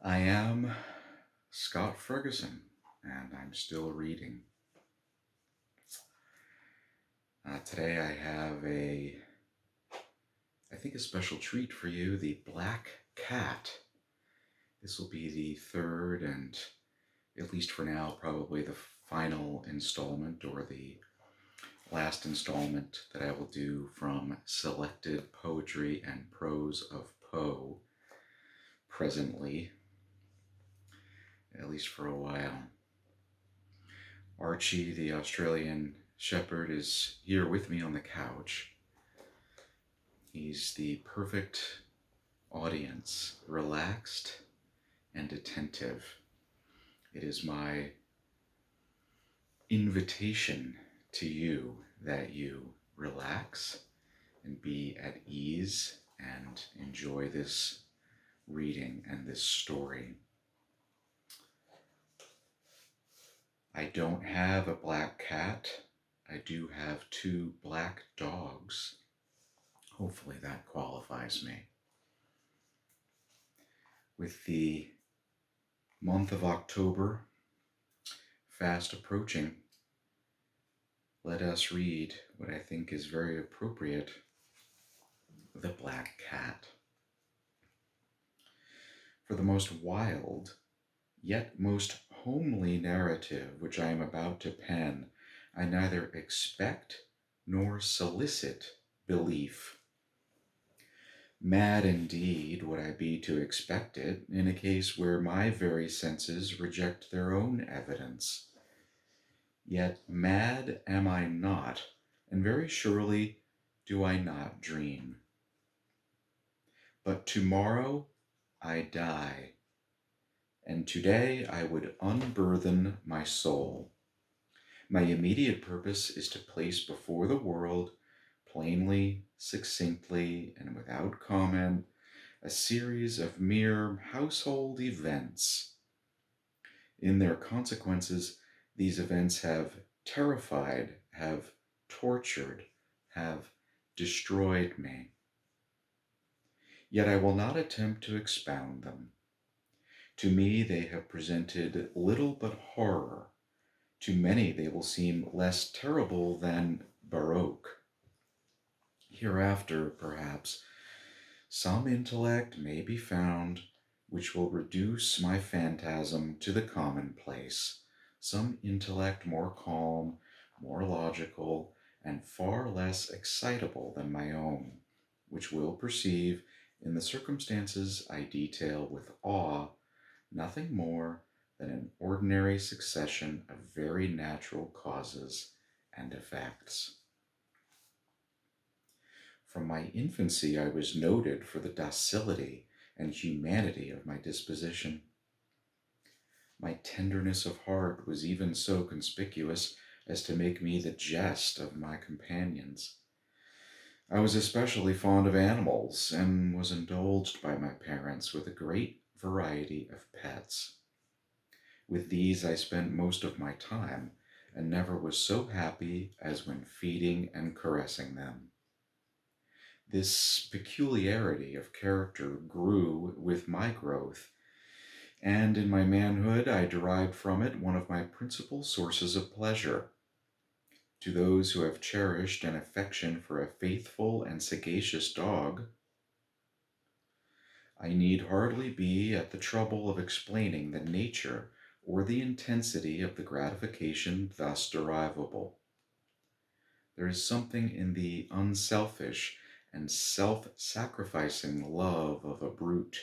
I am Scott Ferguson, and I'm still reading. Today I have I think, a special treat for you, The Black Cat. This will be the third and, at least for now, probably the final installment or the last installment that I will do from Selected Poetry and Prose of Poe presently, at least for a while. Archie, the Australian Shepherd, is here with me on the couch. He's the perfect audience, relaxed and attentive. It is my invitation to you that you relax and be at ease and enjoy this reading and this story. I don't have a black cat. I do have two black dogs. Hopefully that qualifies me. With the month of October fast approaching, let us read what I think is very appropriate, The Black Cat. For the most wild, yet most homely narrative which I am about to pen, I neither expect nor solicit belief. Mad indeed would I be to expect it in a case where my very senses reject their own evidence. Yet mad am I not, and very surely do I not dream. But tomorrow I die, and today I would unburthen my soul. My immediate purpose is to place before the world, plainly, succinctly, and without comment, a series of mere household events. In their consequences, these events have terrified, have tortured, have destroyed me. Yet I will not attempt to expound them. To me they have presented little but horror. To many they will seem less terrible than Baroque. Hereafter, perhaps, some intellect may be found which will reduce my phantasm to the commonplace, some intellect more calm, more logical, and far less excitable than my own, which will perceive, in the circumstances I detail with awe, nothing more than an ordinary succession of very natural causes and effects. From my infancy I was noted for the docility and humanity of my disposition. My tenderness of heart was even so conspicuous as to make me the jest of my companions. I was especially fond of animals, and was indulged by my parents with a great variety of pets. With these I spent most of my time, and never was so happy as when feeding and caressing them. This peculiarity of character grew with my growth, and in my manhood I derived from it one of my principal sources of pleasure. To those who have cherished an affection for a faithful and sagacious dog, I need hardly be at the trouble of explaining the nature or the intensity of the gratification thus derivable. There is something in the unselfish and self-sacrificing love of a brute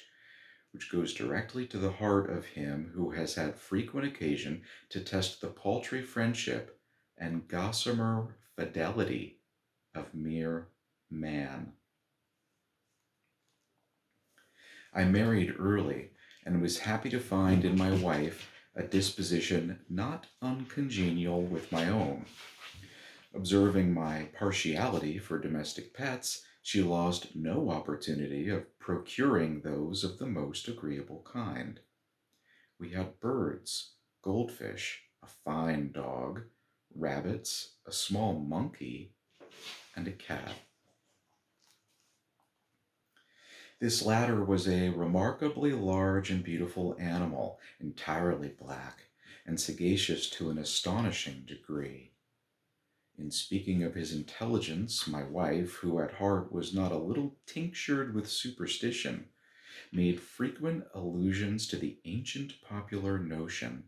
which goes directly to the heart of him who has had frequent occasion to test the paltry friendship and gossamer fidelity of mere man. I married early, and was happy to find in my wife a disposition not uncongenial with my own. Observing my partiality for domestic pets, she lost no opportunity of procuring those of the most agreeable kind. We had birds, goldfish, a fine dog, rabbits, a small monkey, and a cat. This latter was a remarkably large and beautiful animal, entirely black, and sagacious to an astonishing degree. In speaking of his intelligence, my wife, who at heart was not a little tinctured with superstition, made frequent allusions to the ancient popular notion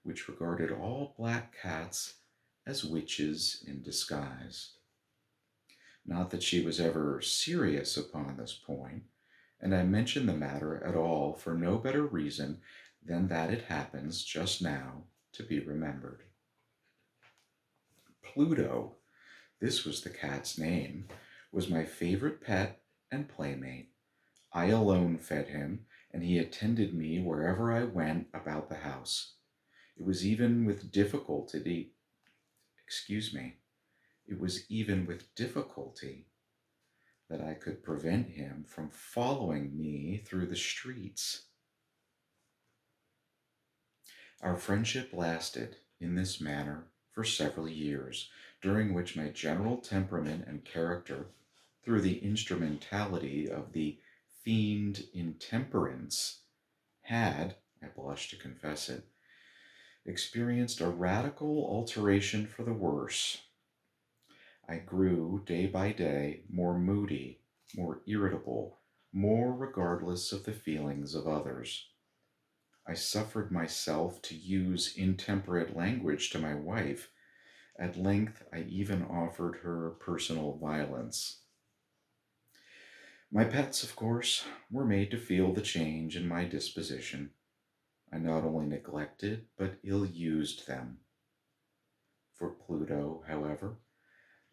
which regarded all black cats as witches in disguise. Not that she was ever serious upon this point, and I mention the matter at all for no better reason than that it happens just now to be remembered. Pluto, this was the cat's name, was my favorite pet and playmate. I alone fed him, and he attended me wherever I went about the house. It was even with difficulty, excuse me, it was even with difficulty that I could prevent him from following me through the streets. Our friendship lasted in this manner for several years, during which my general temperament and character, through the instrumentality of the fiend intemperance, had, I blush to confess it, experienced a radical alteration for the worse. I grew day by day more moody, more irritable, more regardless of the feelings of others. I suffered myself to use intemperate language to my wife. At length, I even offered her personal violence. My pets, of course, were made to feel the change in my disposition. I not only neglected but ill used them. For Pluto, however,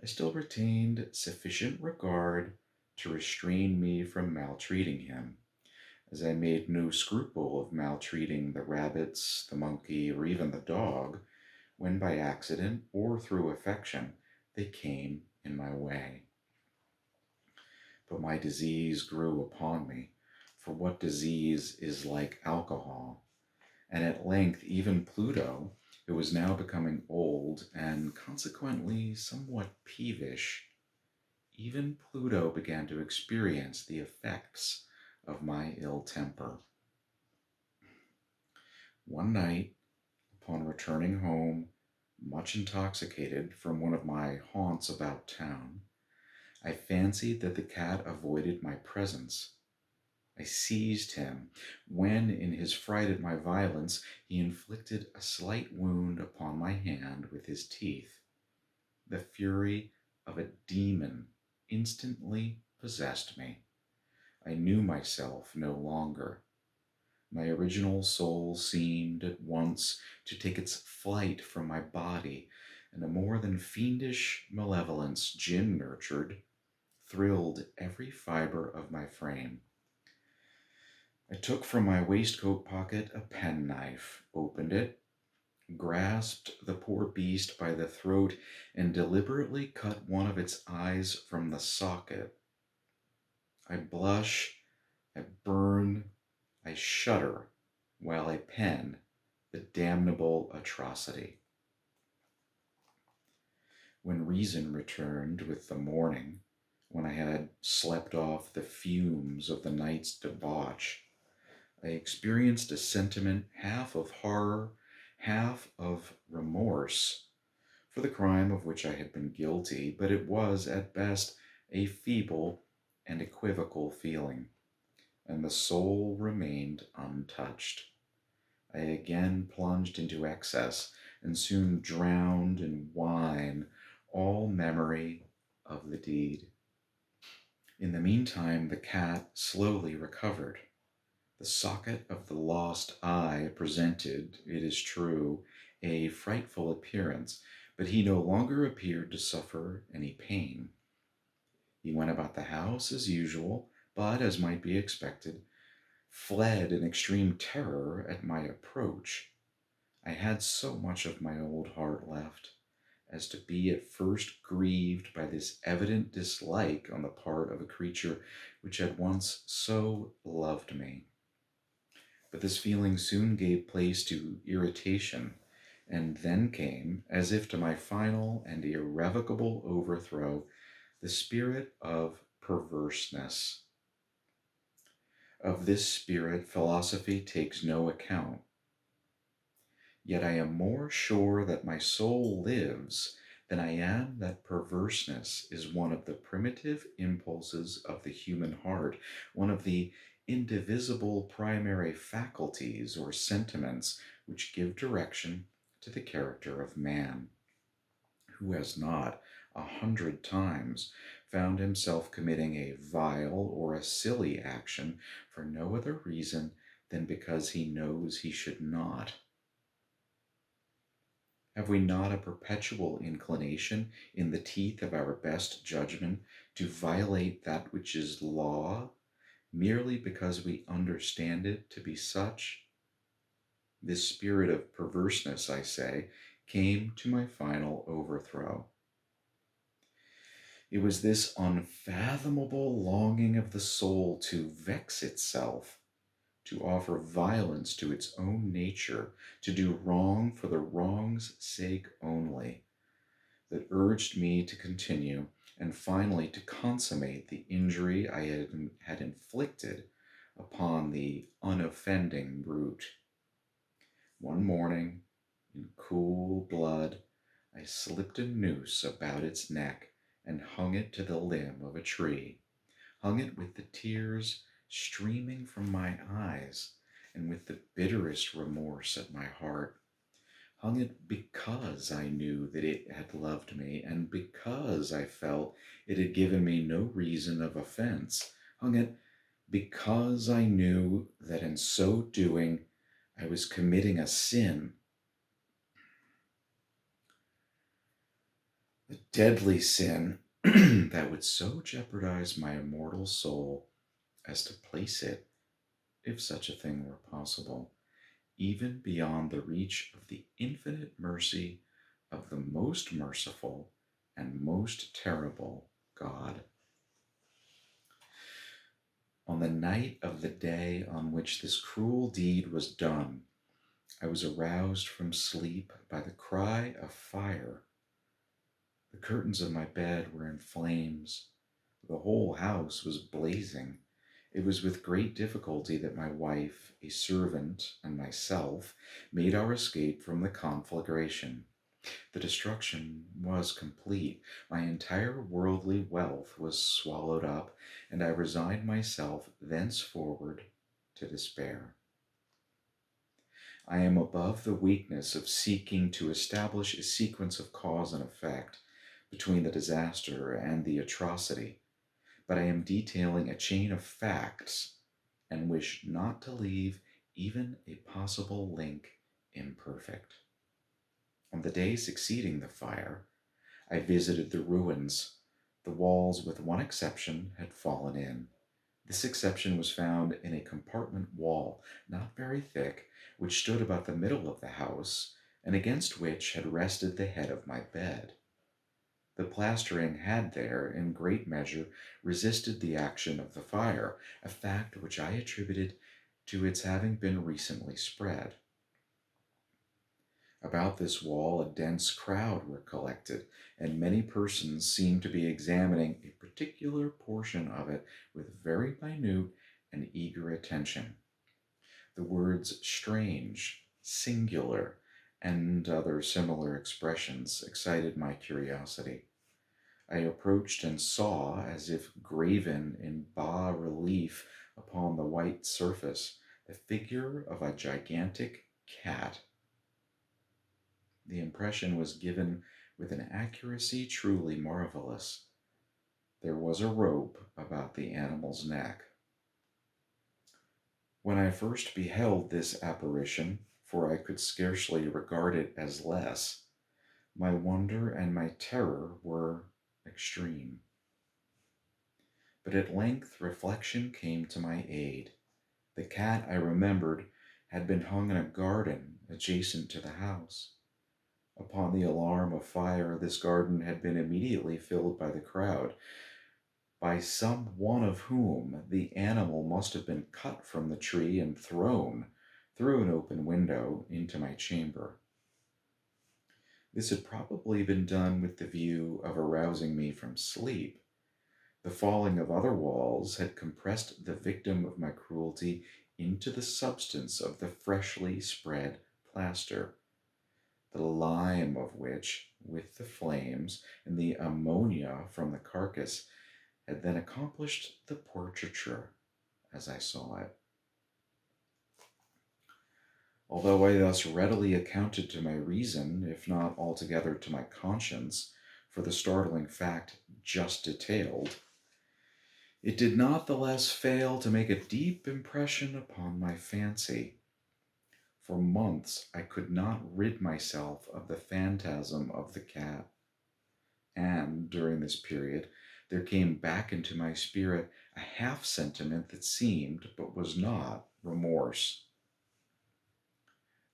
I still retained sufficient regard to restrain me from maltreating him, as I made no scruple of maltreating the rabbits, the monkey, or even the dog, when by accident or through affection they came in my way. But my disease grew upon me, for what disease is like alcohol? And at length even Pluto, who was now becoming old and consequently somewhat peevish, even Pluto began to experience the effects of my ill temper. One night, upon returning home, much intoxicated from one of my haunts about town, I fancied that the cat avoided my presence. I seized him, when, in his fright at my violence, he inflicted a slight wound upon my hand with his teeth. The fury of a demon instantly possessed me. I knew myself no longer. My original soul seemed at once to take its flight from my body, and a more than fiendish malevolence, gin nurtured, thrilled every fiber of my frame. I took from my waistcoat pocket a penknife, opened it, grasped the poor beast by the throat, and deliberately cut one of its eyes from the socket. I blush, I burn, I shudder while I pen the damnable atrocity. When reason returned with the morning, when I had slept off the fumes of the night's debauch, I experienced a sentiment half of horror, half of remorse for the crime of which I had been guilty, but it was at best a feeble and equivocal feeling, and the soul remained untouched. I again plunged into excess and soon drowned in wine all memory of the deed. In the meantime, the cat slowly recovered. The socket of the lost eye presented, it is true, a frightful appearance, but he no longer appeared to suffer any pain. He went about the house as usual, but, as might be expected, fled in extreme terror at my approach. I had so much of my old heart left as to be at first grieved by this evident dislike on the part of a creature which had once so loved me. But this feeling soon gave place to irritation, and then came, as if to my final and irrevocable overthrow, the spirit of perverseness. Of this spirit, philosophy takes no account. Yet I am more sure that my soul lives than I am that perverseness is one of the primitive impulses of the human heart, one of the indivisible primary faculties or sentiments which give direction to the character of man. Who has not 100 times found himself committing a vile or a silly action for no other reason than because he knows he should not? Have we not a perpetual inclination, in the teeth of our best judgment, to violate that which is law, merely because we understand it to be such? This spirit of perverseness, I say, came to my final overthrow. It was this unfathomable longing of the soul to vex itself, to offer violence to its own nature, to do wrong for the wrong's sake only, that urged me to continue and finally to consummate the injury I had inflicted upon the unoffending brute. One morning, in cool blood, I slipped a noose about its neck and hung it to the limb of a tree, hung it with the tears streaming from my eyes and with the bitterest remorse at my heart. Hung it because I knew that it had loved me and because I felt it had given me no reason of offense. Hung it because I knew that in so doing I was committing a sin, a deadly sin that would so jeopardize my immortal soul as to place it, if such a thing were possible, even beyond the reach of the infinite mercy of the most merciful and most terrible God. On the night of the day on which this cruel deed was done, I was aroused from sleep by the cry of fire. The curtains of my bed were in flames. The whole house was blazing. It was with great difficulty that my wife, a servant, and myself made our escape from the conflagration. The destruction was complete. My entire worldly wealth was swallowed up, and I resigned myself thenceforward to despair. I am above the weakness of seeking to establish a sequence of cause and effect between the disaster and the atrocity, but I am detailing a chain of facts and wish not to leave even a possible link imperfect. On the day succeeding the fire, I visited the ruins. The walls, with one exception, had fallen in. This exception was found in a compartment wall, not very thick, which stood about the middle of the house, and against which had rested the head of my bed. The plastering had there, in great measure, resisted the action of the fire, a fact which I attributed to its having been recently spread. About this wall a dense crowd were collected, and many persons seemed to be examining a particular portion of it with very minute and eager attention. The words strange, singular, and other similar expressions excited my curiosity. I approached and saw, as if graven in bas relief upon the white surface, the figure of a gigantic cat. The impression was given with an accuracy truly marvelous. There was a rope about the animal's neck. When I first beheld this apparition, for I could scarcely regard it as less, my wonder and my terror were extreme. But at length reflection came to my aid. The cat, I remembered, had been hung in a garden adjacent to the house. Upon the alarm of fire, this garden had been immediately filled by the crowd, by some one of whom the animal must have been cut from the tree and thrown through an open window into my chamber. This had probably been done with the view of arousing me from sleep, The falling of other walls had compressed the victim of my cruelty into the substance of the freshly spread plaster, the lime of which, with the flames and the ammonia from the carcass, had then accomplished the portraiture as I saw it. Although I thus readily accounted to my reason, if not altogether to my conscience, for the startling fact just detailed, it did not the less fail to make a deep impression upon my fancy. For months I could not rid myself of the phantasm of the cat, and during this period there came back into my spirit a half sentiment that seemed, but was not, remorse.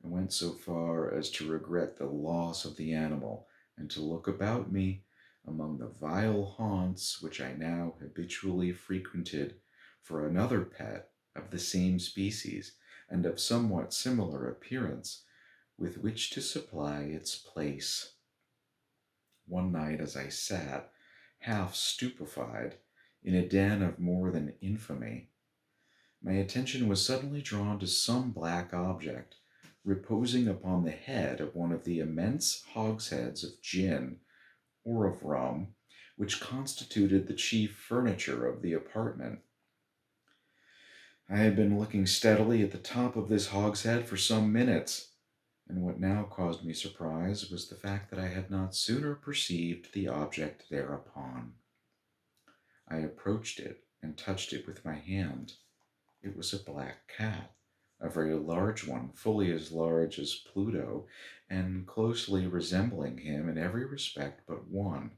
I went so far as to regret the loss of the animal, and to look about me among the vile haunts which I now habitually frequented for another pet of the same species and of somewhat similar appearance with which to supply its place. One night, as I sat, half stupefied, in a den of more than infamy, my attention was suddenly drawn to some black object reposing upon the head of one of the immense hogsheads of gin or of rum which constituted the chief furniture of the apartment. I had been looking steadily at the top of this hogshead for some minutes, and what now caused me surprise was the fact that I had not sooner perceived the object thereupon. I approached it and touched it with my hand. It was a black cat, a very large one, fully as large as Pluto, and closely resembling him in every respect but one.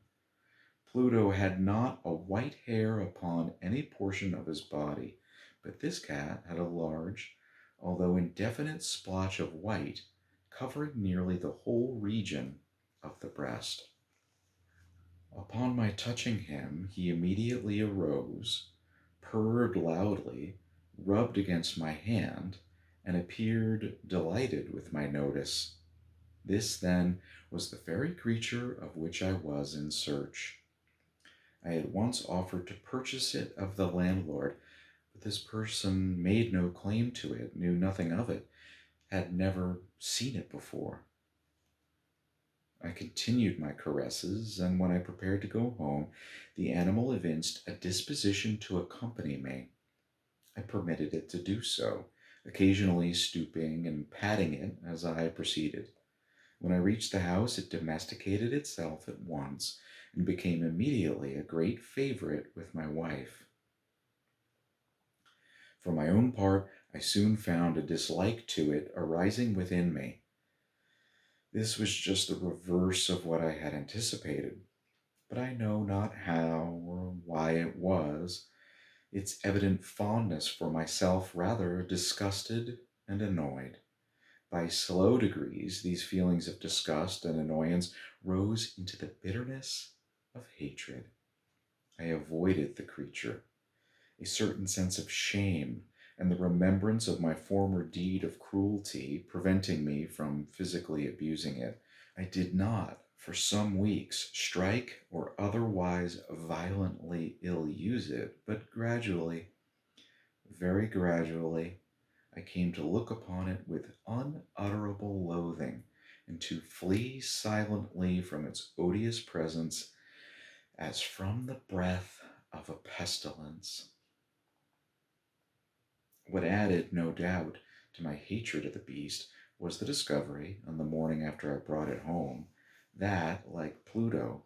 Pluto had not a white hair upon any portion of his body, but this cat had a large, although indefinite splotch of white covering nearly the whole region of the breast. Upon my touching him, he immediately arose, purred loudly, rubbed against my hand, and appeared delighted with my notice. This, then, was the very creature of which I was in search. I had once offered to purchase it of the landlord, but this person made no claim to it, knew nothing of it, had never seen it before. I continued my caresses, and when I prepared to go home, the animal evinced a disposition to accompany me. I permitted it to do so, occasionally stooping and patting it as I proceeded. When I reached the house, it domesticated itself at once and became immediately a great favorite with my wife. For my own part, I soon found a dislike to it arising within me. This was just the reverse of what I had anticipated, but I know not how or why it was. Its evident fondness for myself rather disgusted and annoyed. By slow degrees, these feelings of disgust and annoyance rose into the bitterness of hatred. I avoided the creature, a certain sense of shame and the remembrance of my former deed of cruelty preventing me from physically abusing it. I did not, for some weeks, strike or otherwise violently ill use it, but gradually, very gradually, I came to look upon it with unutterable loathing and to flee silently from its odious presence as from the breath of a pestilence. What added, no doubt, to my hatred of the beast was the discovery, on the morning after I brought it home, that, like Pluto,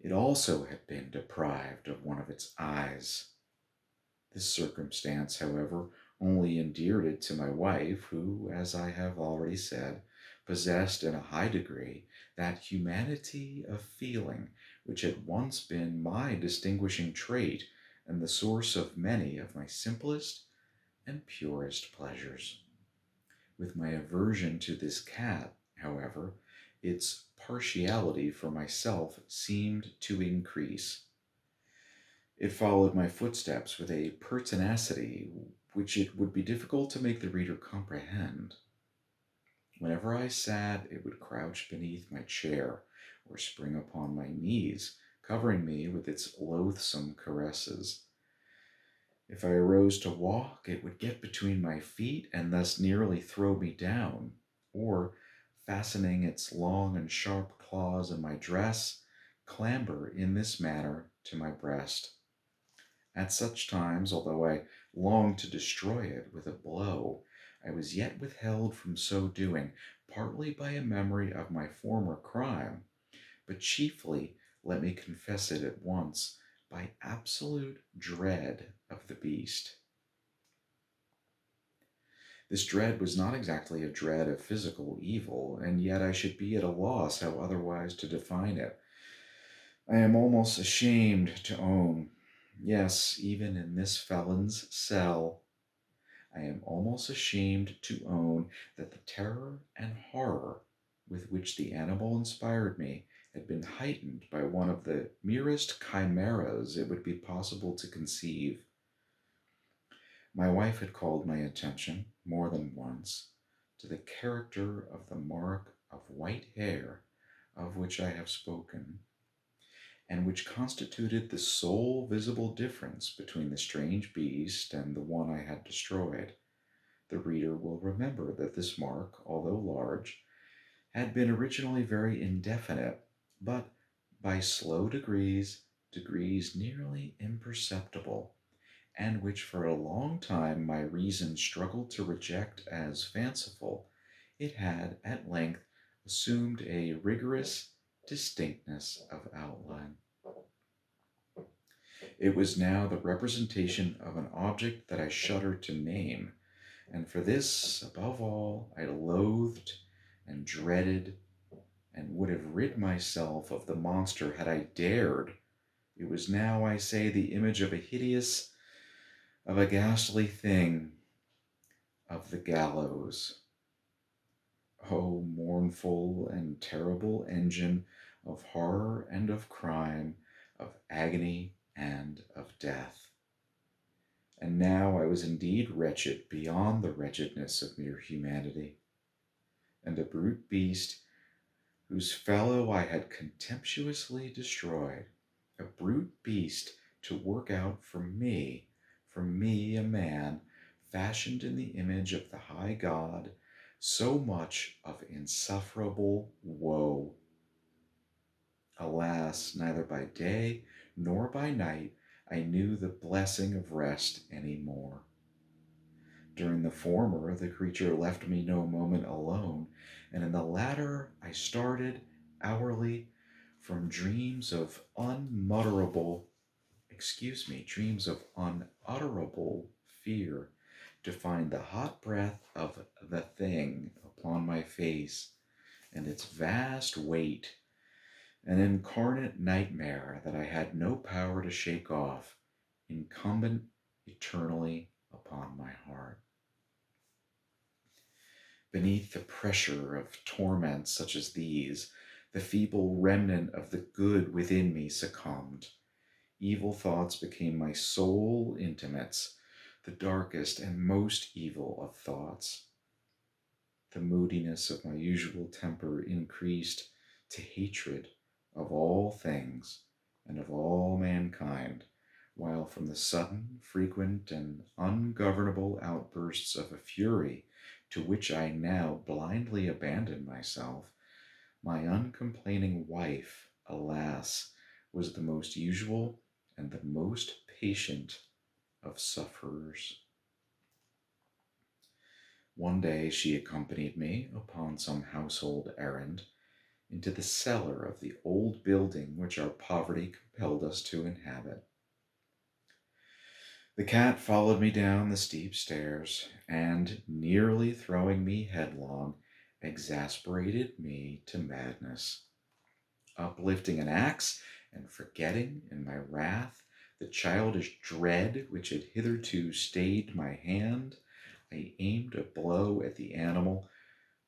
it also had been deprived of one of its eyes. This circumstance, however, only endeared it to my wife, who, as I have already said, possessed in a high degree that humanity of feeling which had once been my distinguishing trait and the source of many of my simplest and purest pleasures. With my aversion to this cat, however, its partiality for myself seemed to increase. It followed my footsteps with a pertinacity which it would be difficult to make the reader comprehend. Whenever I sat, it would crouch beneath my chair or spring upon my knees, covering me with its loathsome caresses. If I arose to walk, it would get between my feet and thus nearly throw me down, or, fastening its long and sharp claws in my dress, clamber in this manner to my breast. At such times, although I longed to destroy it with a blow, I was yet withheld from so doing, partly by a memory of my former crime, but chiefly, let me confess it at once, by absolute dread of the beast. This dread was not exactly a dread of physical evil, and yet I should be at a loss how otherwise to define it. I am almost ashamed to own, yes, even in this felon's cell, I am almost ashamed to own that the terror and horror with which the animal inspired me had been heightened by one of the merest chimeras it would be possible to conceive. My wife had called my attention, more than once, to the character of the mark of white hair of which I have spoken, and which constituted the sole visible difference between the strange beast and the one I had destroyed. The reader will remember that this mark, although large, had been originally very indefinite, but by slow degrees nearly imperceptible, and which for a long time my reason struggled to reject as fanciful, it had at length assumed a rigorous distinctness of outline. It was now the representation of an object that I shuddered to name, and for this, above all, I loathed and dreaded and would have rid myself of the monster had I dared. It was now, I say, the image of a ghastly thing, of the gallows. O mournful and terrible engine of horror and of crime, of agony and of death. And now I was indeed wretched beyond the wretchedness of mere humanity, and a brute beast whose fellow I had contemptuously destroyed, a brute beast to work out for me a man, fashioned in the image of the high God, so much of insufferable woe. Alas, neither by day nor by night I knew the blessing of rest any more. During the former, the creature left me no moment alone, and in the latter I started hourly from dreams of unutterable fear, to find the hot breath of the thing upon my face and its vast weight, an incarnate nightmare that I had no power to shake off, incumbent eternally upon my heart. Beneath the pressure of torments such as these, the feeble remnant of the good within me succumbed. Evil thoughts became my sole intimates, the darkest and most evil of thoughts. The moodiness of my usual temper increased to hatred of all things and of all mankind, while from the sudden, frequent, and ungovernable outbursts of a fury to which I now blindly abandoned myself, my uncomplaining wife, alas, was the most usual and the most patient of sufferers. One day she accompanied me, upon some household errand, into the cellar of the old building which our poverty compelled us to inhabit. The cat followed me down the steep stairs, and, nearly throwing me headlong, exasperated me to madness. Uplifting an axe, and forgetting, in my wrath, the childish dread which had hitherto stayed my hand, I aimed a blow at the animal,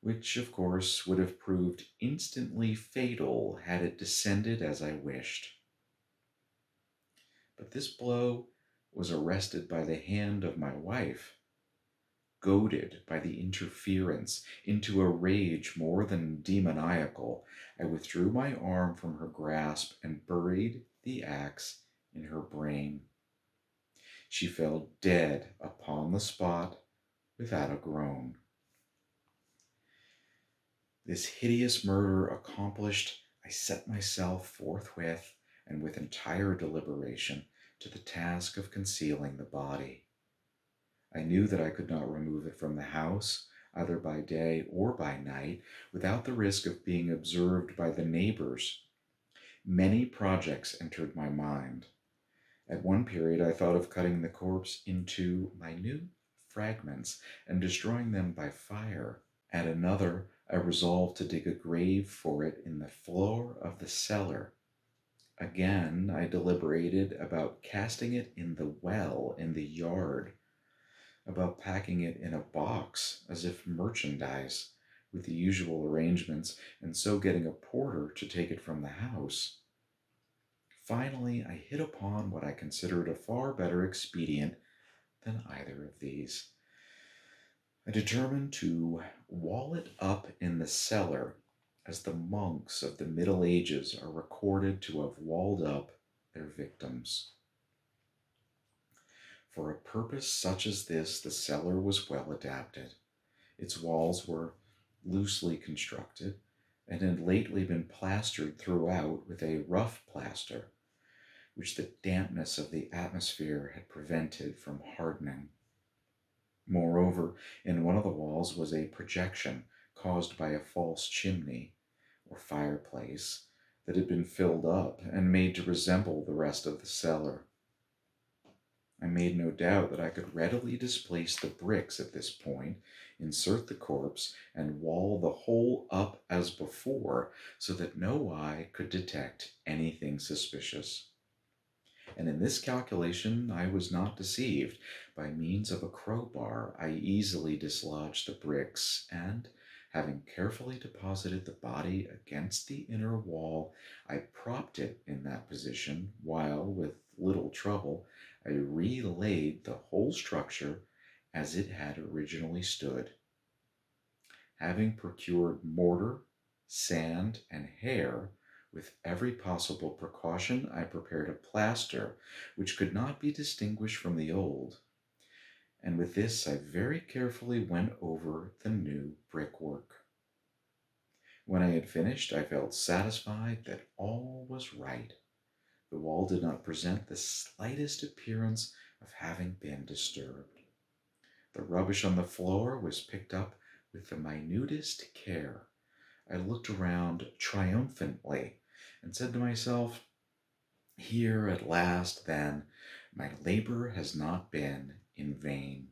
which of course would have proved instantly fatal had it descended as I wished. But this blow was arrested by the hand of my wife. Goaded by the interference into a rage more than demoniacal, I withdrew my arm from her grasp and buried the axe in her brain. She fell dead upon the spot without a groan. This hideous murder accomplished, I set myself forthwith and with entire deliberation to the task of concealing the body. I knew that I could not remove it from the house, either by day or by night, without the risk of being observed by the neighbors. Many projects entered my mind. At one period, I thought of cutting the corpse into minute fragments and destroying them by fire. At another, I resolved to dig a grave for it in the floor of the cellar. Again, I deliberated about casting it in the well in the yard, about packing it in a box as if merchandise, with the usual arrangements, and so getting a porter to take it from the house. Finally, I hit upon what I considered a far better expedient than either of these. I determined to wall it up in the cellar, as the monks of the Middle Ages are recorded to have walled up their victims. For a purpose such as this, the cellar was well adapted. Its walls were loosely constructed and had lately been plastered throughout with a rough plaster, which the dampness of the atmosphere had prevented from hardening. Moreover, in one of the walls was a projection caused by a false chimney or fireplace that had been filled up and made to resemble the rest of the cellar. I made no doubt that I could readily displace the bricks at this point, insert the corpse, and wall the whole up as before, so that no eye could detect anything suspicious. And in this calculation I was not deceived. By means of a crowbar, I easily dislodged the bricks, and, having carefully deposited the body against the inner wall, I propped it in that position, while, with little trouble, I relaid the whole structure as it had originally stood. Having procured mortar, sand, and hair, with every possible precaution, I prepared a plaster which could not be distinguished from the old, and with this I very carefully went over the new brickwork. When I had finished, I felt satisfied that all was right. The wall did not present the slightest appearance of having been disturbed. The rubbish on the floor was picked up with the minutest care. I looked around triumphantly and said to myself, "Here at last, then, my labor has not been in vain."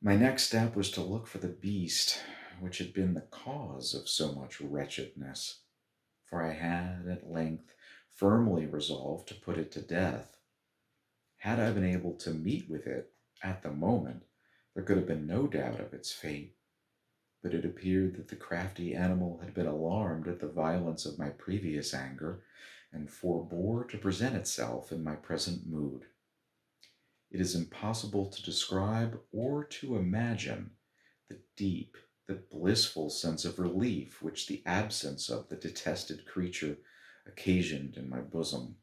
My next step was to look for the beast which had been the cause of so much wretchedness, for I had at length firmly resolved to put it to death. Had I been able to meet with it at the moment, there could have been no doubt of its fate. But it appeared that the crafty animal had been alarmed at the violence of my previous anger, and forbore to present itself in my present mood. It is impossible to describe or to imagine the deep, the blissful sense of relief which the absence of the detested creature occasioned in my bosom.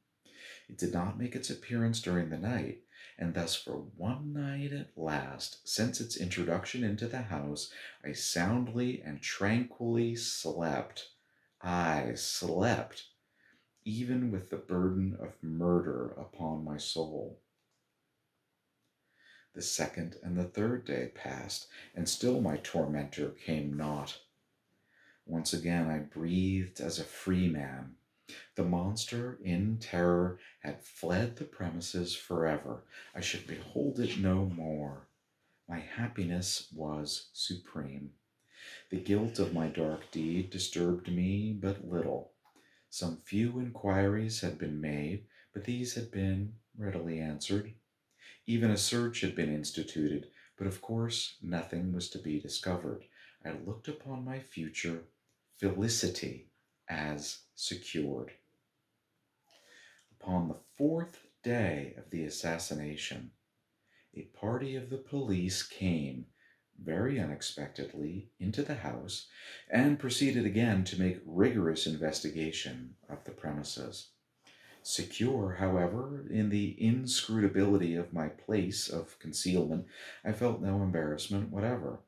It did not make its appearance during the night, and thus for one night at last, since its introduction into the house, I soundly and tranquilly slept. I slept, even with the burden of murder upon my soul. The second and the third day passed, and still my tormentor came not. Once again I breathed as a free man. The monster, in terror, had fled the premises forever. I should behold it no more. My happiness was supreme. The guilt of my dark deed disturbed me but little. Some few inquiries had been made, but these had been readily answered. Even a search had been instituted, but of course nothing was to be discovered. I looked upon my future felicity as secured. Upon the fourth day of the assassination, a party of the police came, very unexpectedly into the house and proceeded again to make rigorous investigation of the premises. Secure, however, in the inscrutability of my place of concealment, I felt no embarrassment whatever.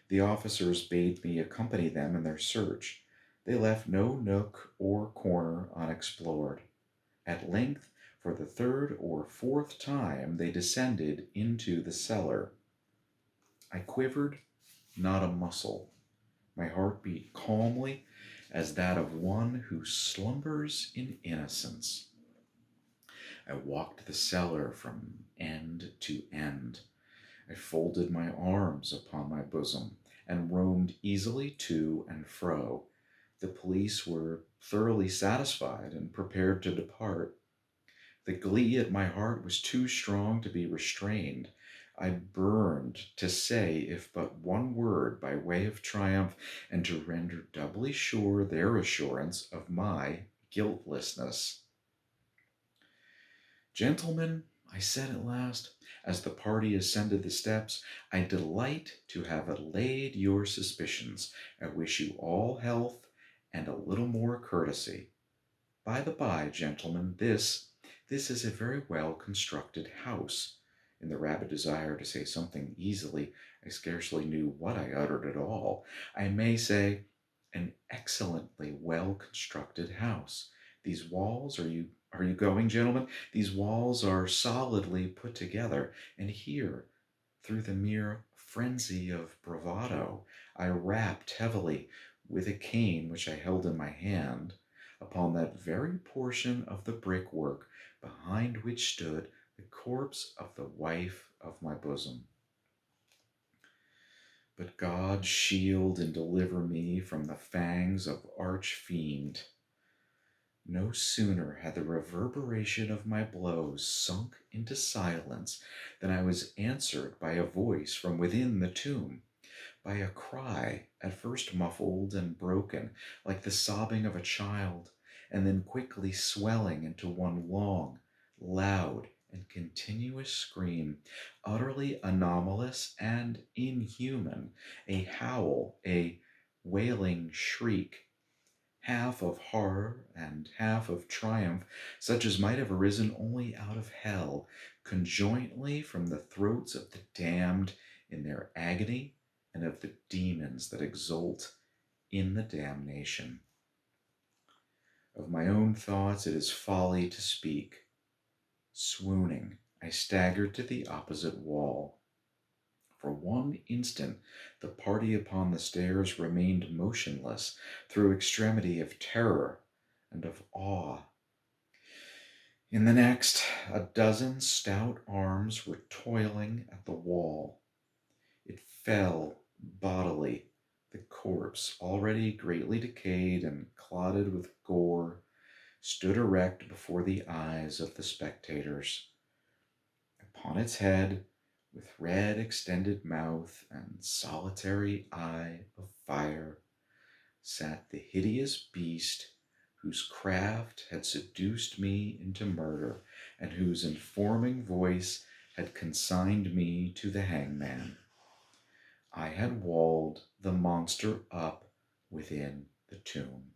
The officers bade me accompany them in their search. They left no nook or corner unexplored. At length, for the third or fourth time, they descended into the cellar. I quivered not a muscle. My heart beat calmly as that of one who slumbers in innocence. I walked the cellar from end to end. I folded my arms upon my bosom and roamed easily to and fro. The police were thoroughly satisfied and prepared to depart. The glee at my heart was too strong to be restrained. I burned to say if but one word by way of triumph and to render doubly sure their assurance of my guiltlessness. Gentlemen, I said at last, as the party ascended the steps, I delight to have allayed your suspicions. I wish you all health and a little more courtesy. By the by, gentlemen, this is a very well constructed house. In the rabid desire to say something easily, I scarcely knew what I uttered at all. I may say, an excellently well constructed house. These walls, are you going, gentlemen? These walls are solidly put together, and here, through the mere frenzy of bravado, I rapped heavily with a cane which I held in my hand upon that very portion of the brickwork behind which stood the corpse of the wife of my bosom. But God shield and deliver me from the fangs of arch-fiend. No sooner had the reverberation of my blows sunk into silence than I was answered by a voice from within the tomb, by a cry at first muffled and broken, like the sobbing of a child, and then quickly swelling into one long, loud, and continuous scream, utterly anomalous and inhuman, a howl, a wailing shriek, half of horror and half of triumph, such as might have arisen only out of hell, conjointly from the throats of the damned in their agony and of the demons that exult in the damnation. Of my own thoughts it is folly to speak. Swooning, I staggered to the opposite wall. For one instant, the party upon the stairs remained motionless through extremity of terror and of awe. In the next, a dozen stout arms were toiling at the wall. It fell bodily. The corpse, already greatly decayed and clotted with gore, stood erect before the eyes of the spectators. Upon its head, with red extended mouth and solitary eye of fire, sat the hideous beast whose craft had seduced me into murder and whose informing voice had consigned me to the hangman. I had walled the monster up within the tomb.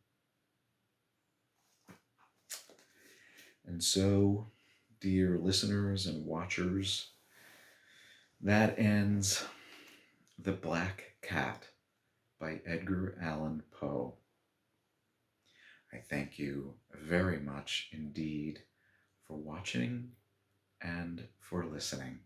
And so, dear listeners and watchers, that ends The Black Cat by Edgar Allan Poe. I thank you very much indeed for watching and for listening.